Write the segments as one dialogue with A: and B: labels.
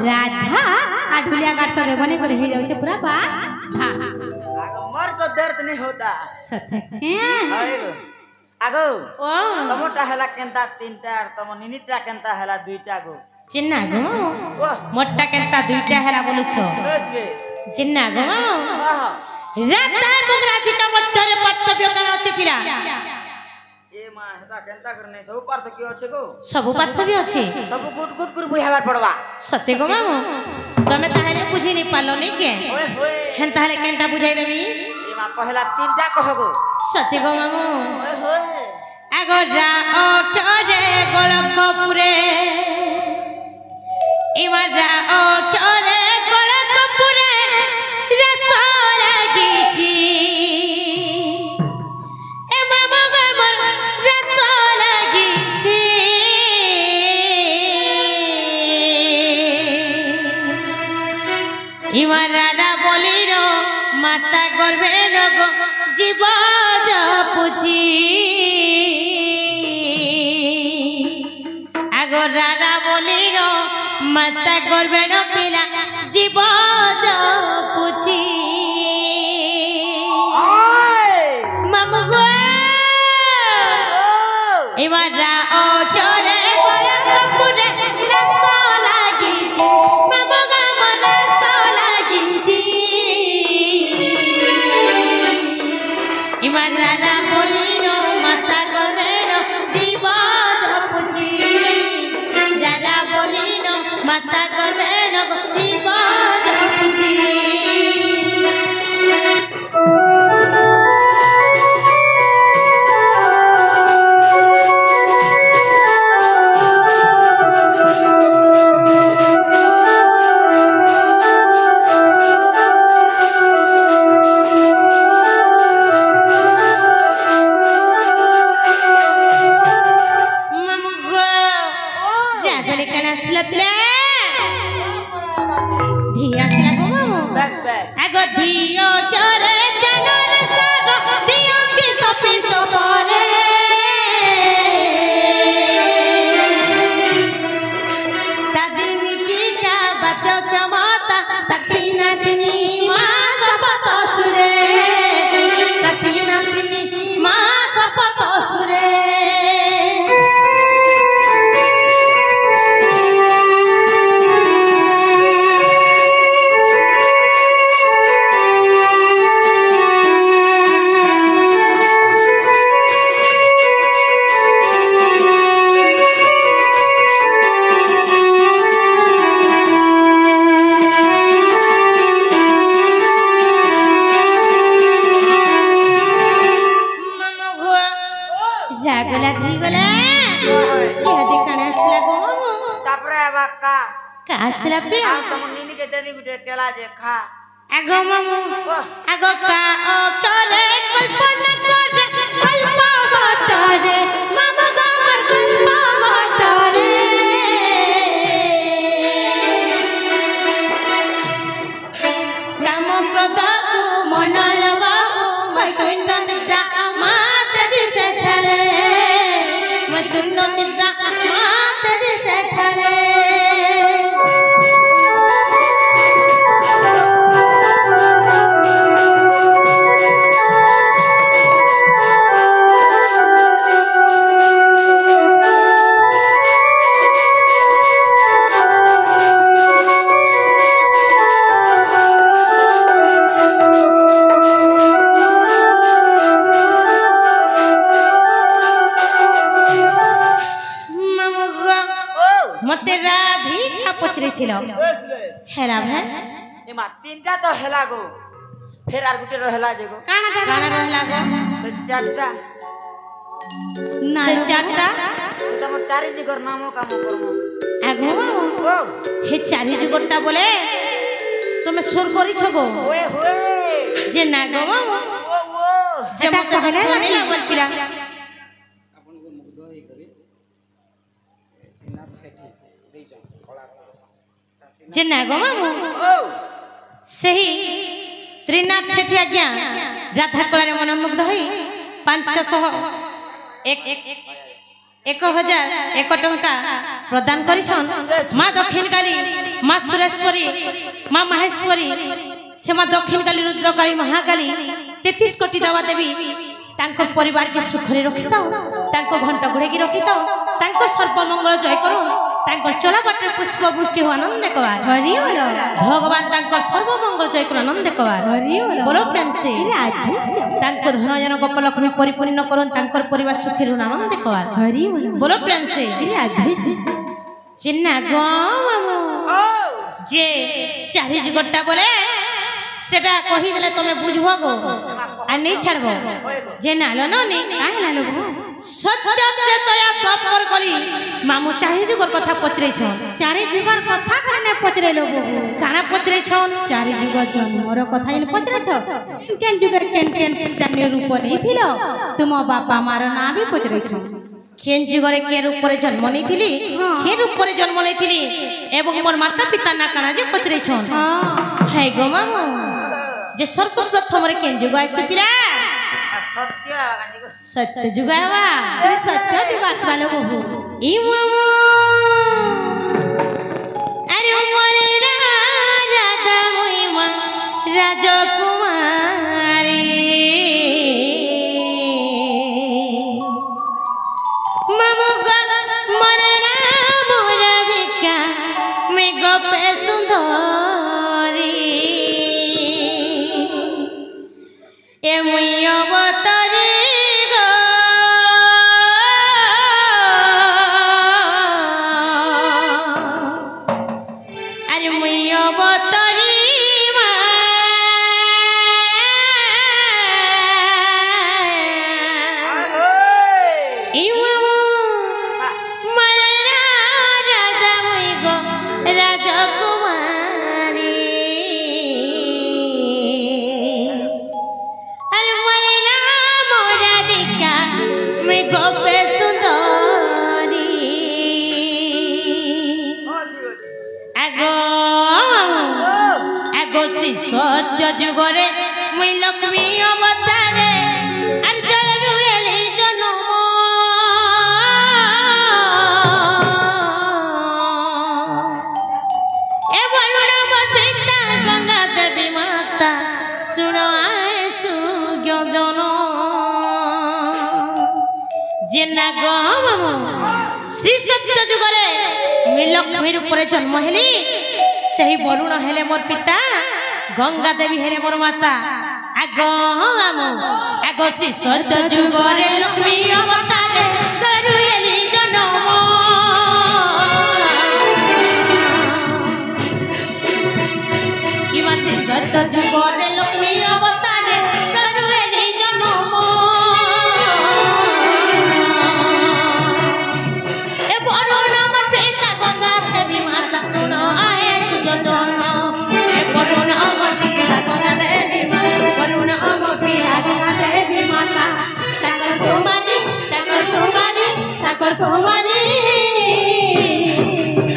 A: राधा आ ढुलिया गाट सब बने करे ही जाउछे पूरा बात था
B: मर को दर्द नहीं होता
A: सच
B: आगो ओ तमोटा हला केंता तीनटा तम निनिटा केंता हला दुईटा गो
A: चिन्ना गो मोटा केंता दुईटा हला बोलु छो चिन्ना गो राधा मुगराधिका मध्य पत्तव्य कण अछि पिला
B: ए मां हेता केंता करने सब पार्थ क्यों अछि गो
A: सब पार्थ भी अछि
B: सब गुट गुट कर बुझाबार पड़वा
A: सत्य गो मामू तमे ताहेले बुझी नहीं पालो नहीं के
B: ओए होए
A: हेन ताहेले केंटा बुझाई देबी
B: ए मां पहला तीनटा कहगो
A: सत्य गो मामू
B: ओए होए
A: आगो जा अक्षरे गोलकपुरे इमारा अक्षरे गोलकपुरे रस लागिछि ए मामू गो मोर रस लागिछि इमारा बोलिरो माता गर्भे नगो जीव जपुछि आगो राधा बोलिरो माता गर्भे न पिला जीव जपुछि मामू गो इमारा अक्षरे गोलकपुरे रस लागिछि मामू गो मोर रस लागिछि इमारा राधा बोलिरो माता गर्भे न जीव जपुछि राधा बोलिरो माता गर्भे न जीव जपुछि मामू गो राधा लेकन असला पिला धी असला गो मामू
B: बस बस
A: आगो धियो चरे जनर सर धियो की कपित परे तादिनी कीटा बात चमता तकिना दिनी मा सपत सुरे तकिना दिनी मा सपत सुरे मामू गो जागला धिगला यह देखना असला गो मामू
B: तापरे बाका
A: का असला पिला
B: तम निनी के देनी बिटे केला जे खा
A: आगो मामू आगो का अक्षरे कल्पना करे कल्पा बटरे मामू गो मोर कल्पा बटरे काम क्रोध को मन लबाको मतुन निद्रा मात दिसे ठरे मतुन निद्रा मात दिसे ठरे मामू गो मते राधिका पचरी थिलो
B: बस बस
A: हेला भाई
B: ए मां तीनटा तो हेला गो फेर आर गुटे रहला जे गो
A: काना रहला गो
B: से चारटा
A: ना चारटा
B: तम चारि जिगर नामो काम करमो
A: आगो
B: ओ
A: हे चारि जुगटा बोले तुम सुर करी छगो
B: ओए होए
A: जे ना गो मामू
B: ओ ओ
A: जे मते सुनी लागल पिला जे ना गो मामू
B: ओ
A: सही त्रिनाथ सेठी आज्ञा राधा कलारे मनमुग्ध होई 500 एक 1001 टंका प्रदान करिछन माँ दक्षिण काली माँ सुरेश्वरी माँ माहेश्वरी से माँ दक्षिण काली रुद्रकाली महाकाली 33 कोटी देवा देवी तांकर परिवार के सुखरे रखिता तांको घंटा गुड़ेगी रखिता तांको सर्वमंगल जय करू तांको चला बाटे पुष्प वृष्टि हो आनंद कवार हरि बोल भगवान तांको सर्वमंगल जय करू आनंद कवार हरि बोल बोलो प्रेम से तांको धन जन गोप लक्ष्मी परिपूर्ण करन तांकर परिवार सुखी रह आनंद कवार हरि बोलो प्रेम से चिन्ना गो जे चारि जुगटा बोले सेटा कहि देले तमे बुझबो गो आ नहीं छाड़बो जे नालो ननी काहे नालो सत्य त्रेतया द्वापर करी मामू चारि जुगर कथा पचरे छ चारि जुगर कथा काने पचरे लोगो काना पचरे छ चारि जुगर जन्मर कथा इन पचरे छ केन जुगर केन जाने रूप नहीं थिलो तुम बापा मार ना भी पचरे छ केन जुगरे के रूप रे जन्म नहीं थिली के रूप रे जन्म नहीं थिली एवं मोर माता पिता ना काना जे पचरे छ हाय गो मामू जे सर्वप्रथम रे केन जुग आसी पिरा सत्य जुगावा श्री सत्य जुगास वाला को ई मामू अरे मोरे राजा मोई मां राजकुमारी मामू गा मोरे नाम राधिका मैं गोपे सुंदरी ए मुई अवतारी गो अरे मुई अवतारी श्री सत्य जुगरे मुई लक्ष्मी अवतारे आर जलरु एली जन्म ए वरुण मतिता गंगा देवी माता सुनो आए सुज्ञजन जेना गो श्री सत्य जुगरे मुई लक्ष्मी रूप जन्म हेली सही वरुण हेले मोर पिता गंगा देवी हेले मोर माता आगो आगो श्री सत्य जुगरे लक्ष्मी अवतारे जलरु एली जन्म इमा श्री सत्य जुगरे लक्ष्मी अवतारे जलरु एली जन्म ए वरुण मोर पिता गंगा देवी माता सुनो आए सुजन वरुण अमर पिता गंगा देवी माता सागर कुमारी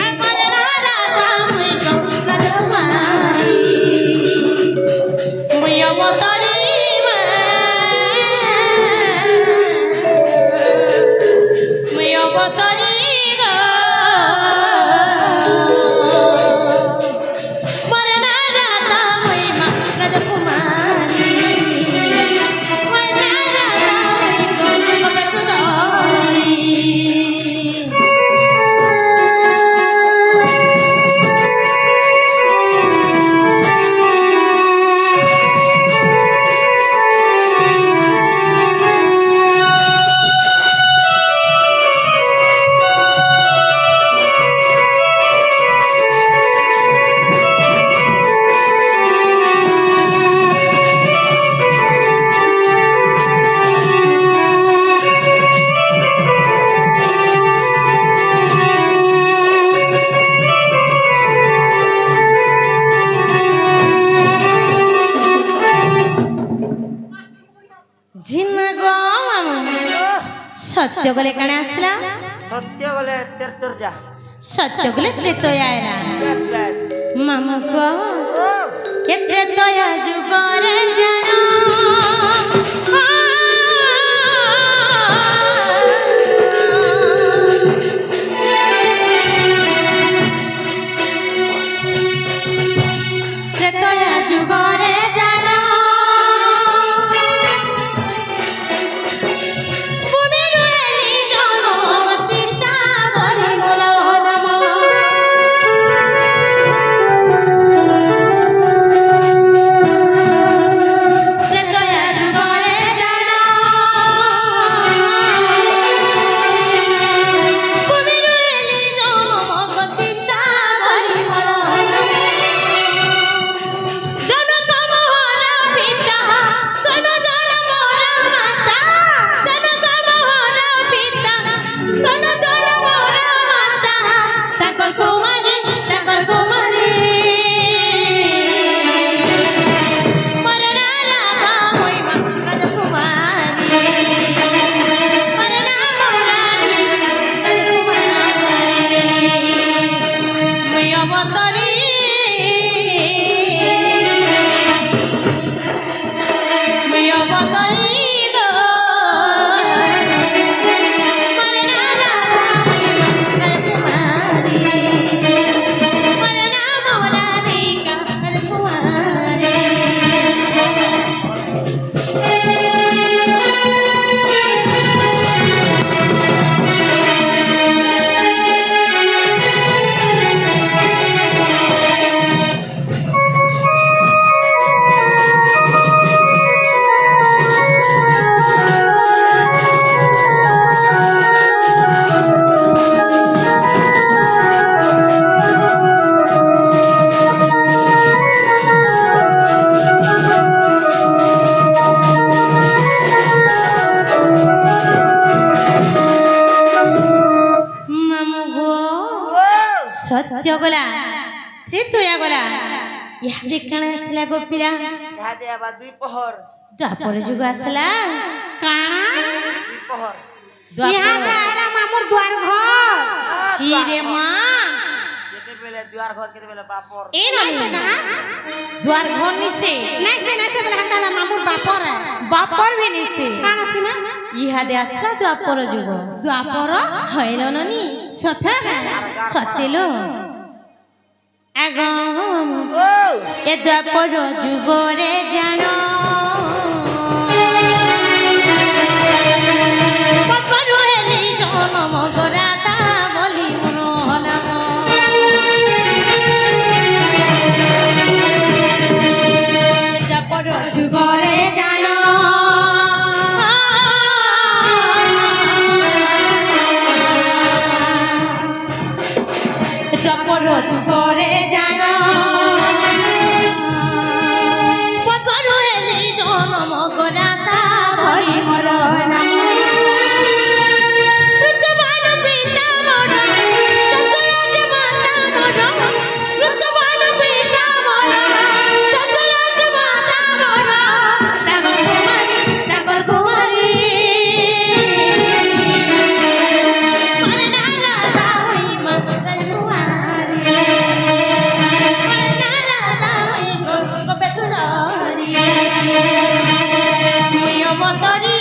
A: अमर राधा मुई राजकुमारी मुई अवतारी मुई अवतारी सत्य गले काने आसला
B: सत्य गले तेरतरजा
A: सत्य गले त्रेतया आयला मामा को ये त्रेतया जुगरे जाना ସତ୍ୟ ଗଲା ତ୍ରେତୟା ଗଲା ଇହାଦେ କାଣା ଆସିଲା ଗୋପିଲା
B: ଇହାଦେ ଆବା ଦୁଇ ପହର
A: ଦ୍ୱାପର ଯୁଗ ଆସିଲା କାଣା
B: ଦୁଇ ପହର
A: ଇହାଦେ ଆଇଲା ମାମୁର ଦ୍ୱାର ଘର ଛିରେ ମା
B: କେତେବେଳେ ଦୁଆର ଘର କେତେବେଳେ ବାପର
A: ଏ ନଲି ଦ୍ୱାର ଘର নিছে
C: ନାଇଁ ବୋଲେ ହାତାଲା ମାମୁର
A: ବାପର ବି নিছে
C: କାଣା ସିନା
A: ইহাদে আসলা দ্বাপর যুগ দ্বাপর হইল ননি সথা সতেলো আগম এ দ্বাপর যুগরে জানো বাপর হেলি জনম গরাতা বলি মন নাম দ্বাপর যুগরে জানো করে জানো পথরু হেলি জনম গরাতা ভই মর নাম রুচবান পিতা মর চঞ্চল যে মাতা মর রুচবান পিতা মর চঞ্চল যে মাতা মর সাগর কুমারী মরে না রাধা হই মঙ্গল কুমারী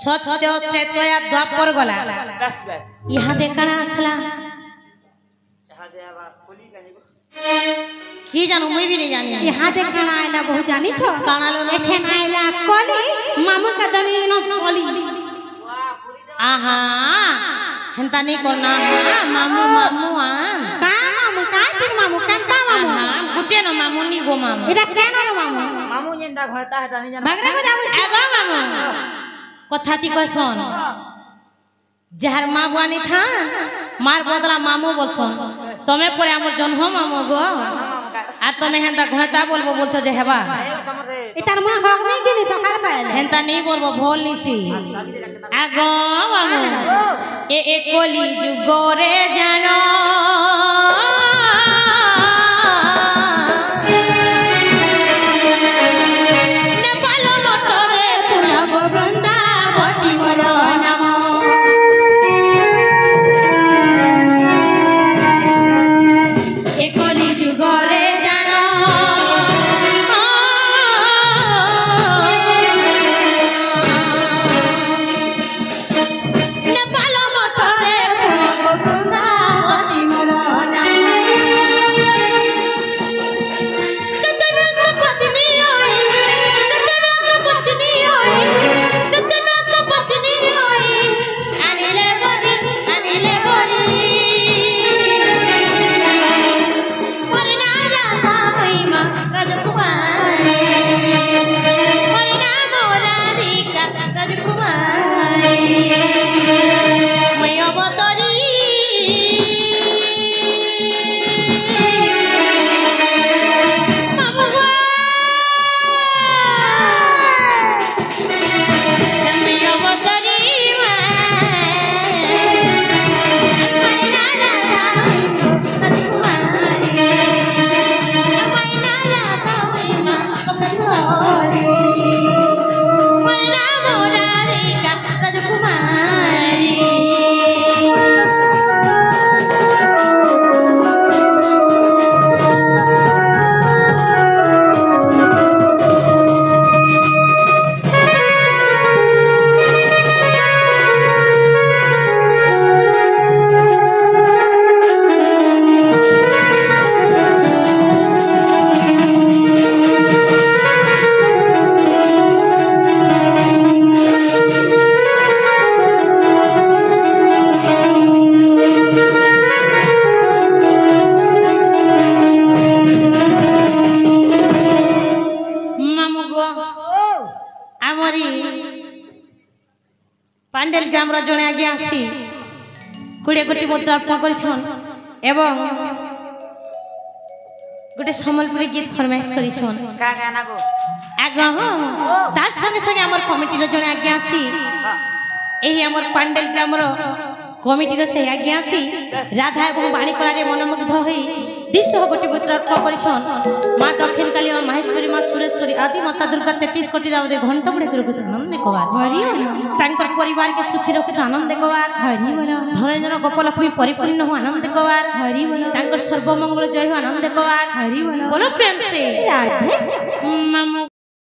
A: সত্য ত্রেতয়া দ্বাপর গলা
B: বাস বাস
A: ইহাদে কানা আসলা
B: ইহাদে আবা কলি কানিব
A: কি জানো মুই বি জানি
C: ইহাদে কানা আইলা বহু জানিছ
A: কানালো
C: এখান আইলা কলি মামু কদমি ন কলি
A: আহা হেনতা নি করনা মামু মামু আন
C: কা মামু কা তিন মামু কান্তা মামু
A: আহা গুটে ন মামু নি গো মামু
C: এটা কেন রে মামু
B: মামু যেনটা ঘরতা হেটা নি জানা
C: বাগরা কো যাবো
A: আগো মামু কথাতি কইছন যাহার মা বুয়ানি থান মার বদলা মামু বলছন তুমি পরে আমার জন্ম মামু গো আর তুমি হেনতা ঘটা বলবো বলছো যে হেবা
B: তোমারে
C: এটার মা হক নাই গিনি সকাল পাইলে
A: হেনতা নেই বলবো ভুল নিছি আগো মামু এ কলি যুগরে জানো নেপাল মটরে ফুল গোবৃন্দা বটি মর নাম এ কলি যুগরে জানো নেপাল মটরে ফুল গোবৃন্দা বটি মর নাম ଆମରି ପାଣ୍ଡେଲ ଗ୍ରାମର ଜଣେ ଆଜ୍ଞା ଆସି 20 କୋଟି ମୁଦ୍ରା ଅର୍ପଣ କରିଛନ୍ ଏବଂ ଗୋଟେ ସମ୍ବଲପୁରୀ ଗୀତ ଫରମାଇଶ କରିଛନ୍
B: କା ଗାନା ଗো
A: ଆଜ୍ଞା ହଁ ତାର ସଙ୍ଗେ ସଙ୍ଗେ ଆମର କମିଟିର ଜଣେ ଆଜ୍ଞା ଆସି ଏହି ଆମର ପାଣ୍ଡେଲ ଗ୍ରାମର କମିଟିର ସେ ଆଜ୍ଞା ଆସି ରାଧା ଏବଂ ବାଣୀକଳାରେ ମନମୁଗ୍ଧ ହୋଇ 200 କୋଟି ମୁଦ୍ରା ଅର୍ପଣ କରିଛନ୍ ମା ଦକ୍ଷିଣ କାলী ମା ମାହେଶ୍ୱରୀ ମା ସୁରେଶ୍ୱରୀ ଆଦି ମାତା ଦୁର୍ଗା 33 କୋଟି ଦାବଦେ ଘଣ୍ଟ ଗୁଡେ ରଖିତ ଆନନ୍ଦ କବାର ତାଙ୍କର ପରିବାରকে ସୁଖୀ ରଖିତ ଆନନ୍ଦ କବାର ଧରେନ୍ଦ୍ର ଗୋପଲକ୍ଷ୍ମୀ ପରିପୂର୍ଣ୍ଣ हो आनंद कवार ତାଙ୍କର ସର୍ବମଙ୍ଗଳ ଜୟ हो आनंद कवार बोलो प्रेम से